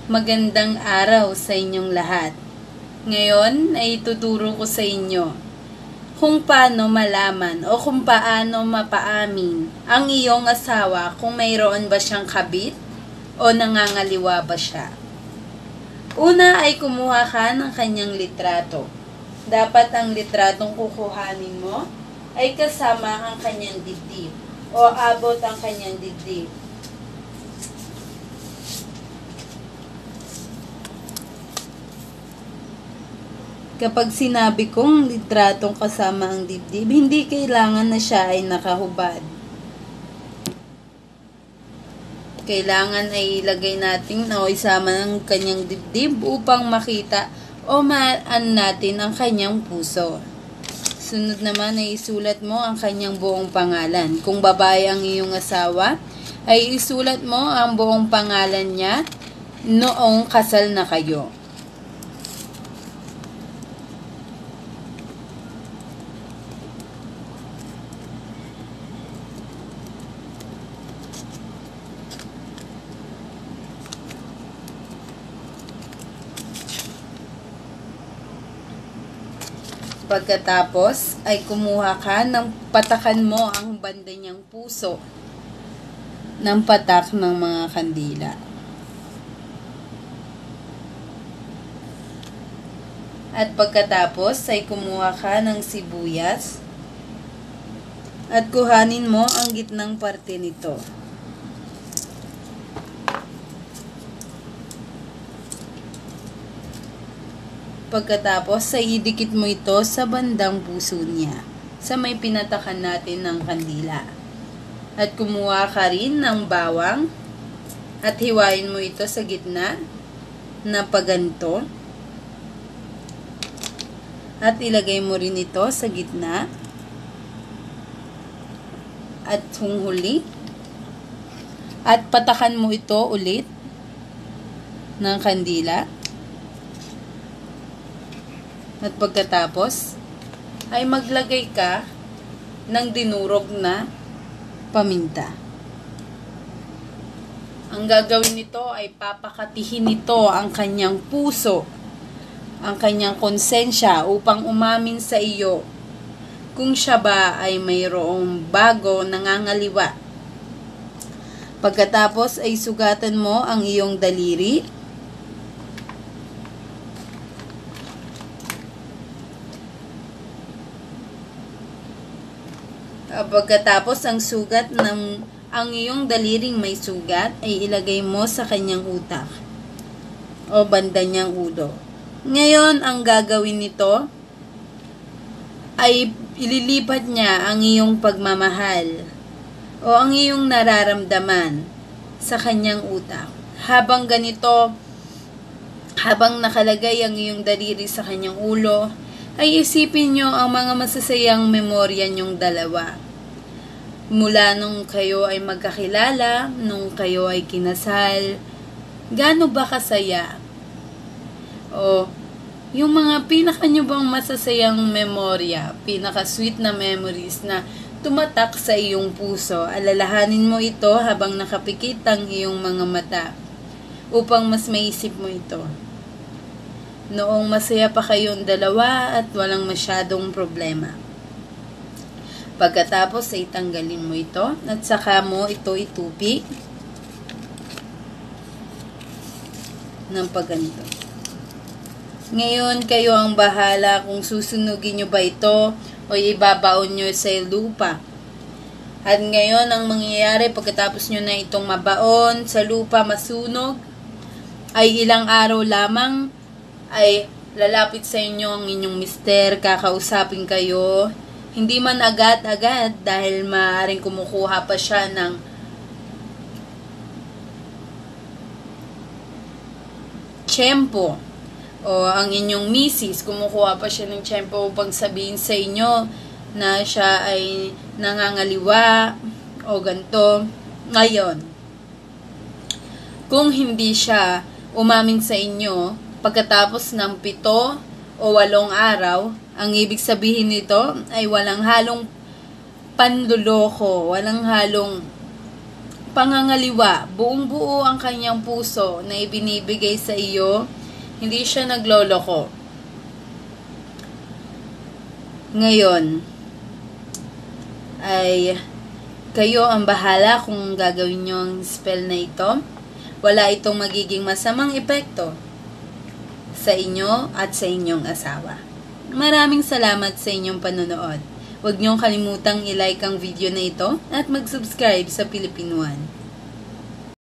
Magandang araw sa inyong lahat. Ngayon ay tuturo ko sa inyo kung paano malaman o kung paano mapaamin ang iyong asawa kung mayroon ba siyang kabit o nangangaliwa ba siya. Una ay kumuha ka ng kanyang litrato. Dapat ang litratong kukuhanin mo ay kasama ang kanyang dibdib o abot ang kanyang dibdib. Kapag sinabi kong litratong kasama ang dibdib, hindi kailangan na siya ay nakahubad. Kailangan ay ilagay natin o isama ng kanyang dibdib upang makita o maan natin ang kanyang puso. Sunod naman ay isulat mo ang kanyang buong pangalan. Kung babae ang iyong asawa, ay isulat mo ang buong pangalan niya noong kasal na kayo. Pagkatapos ay kumuha ka ng patakan mo ang banda niyang puso ng patak ng mga kandila. At pagkatapos ay kumuha ka ng sibuyas at kuhanin mo ang gitnang parte nito. Pagkatapos ay idikit mo ito sa bandang puso niya, sa may pinatakan natin ng kandila. At kumuha ka rin ng bawang at hiwain mo ito sa gitna na paganto. At ilagay mo rin ito sa gitna. At huli. At patakan mo ito ulit ng kandila. At pagkatapos, ay maglagay ka ng dinurog na paminta. Ang gagawin nito ay papakatihin nito ang kanyang puso, ang kanyang konsensya upang umamin sa iyo kung siya ba ay mayroong bago nangangaliwa. Pagkatapos ay sugatan mo ang iyong daliri. Pagkatapos ang sugat ng ang iyong daliring may sugat ay ilagay mo sa kanyang utak o banda niyang ulo. Ngayon, ang gagawin nito ay ililipat niya ang iyong pagmamahal o ang iyong nararamdaman sa kanyang utak. Habang ganito, habang nakalagay ang iyong daliri sa kanyang ulo, ay isipin niyo ang mga masasayang memorya niyong dalawa. Mula nung kayo ay magkakilala, nung kayo ay kinasal, gaano ba kasaya? O yung mga pinaka nyo bang masasayang memorya, pinaka-sweet na memories na tumatak sa iyong puso, alalahanin mo ito habang nakapikit ang iyong mga mata upang mas maisip mo ito. Noong masaya pa kayong dalawa at walang masyadong problema. Pagkatapos ay tanggalin mo ito at saka mo ito itupi ng pagganito. Ngayon kayo ang bahala kung susunugin nyo ba ito o ibabaon nyo sa lupa. At ngayon ang mangyayari pagkatapos nyo na itong mabaon sa lupa masunog ay ilang araw lamang ay lalapit sa inyo ang inyong mister, kakausapin kayo. Hindi man agad-agad dahil maaaring kumukuha pa siya ng tiyempo o ang inyong misis, kumukuha pa siya ng tiyempo upang sabihin sa inyo na siya ay nangangaliwa o ganito. Ngayon, kung hindi siya umamin sa inyo pagkatapos ng 7 o 8 araw, ang ibig sabihin nito ay walang halong panluloko, walang halong pangangaliwa, buong buo ang kanyang puso na ibinibigay sa iyo, hindi siya nagloloko. Ngayon, ay kayo ang bahala kung gagawin nyo ang spell na ito. Wala itong magiging masamang epekto sa inyo at sa inyong asawa. Maraming salamat sa inyong panonood. Huwag niyong kalimutang i-like ang video na ito at mag-subscribe sa Philippine One.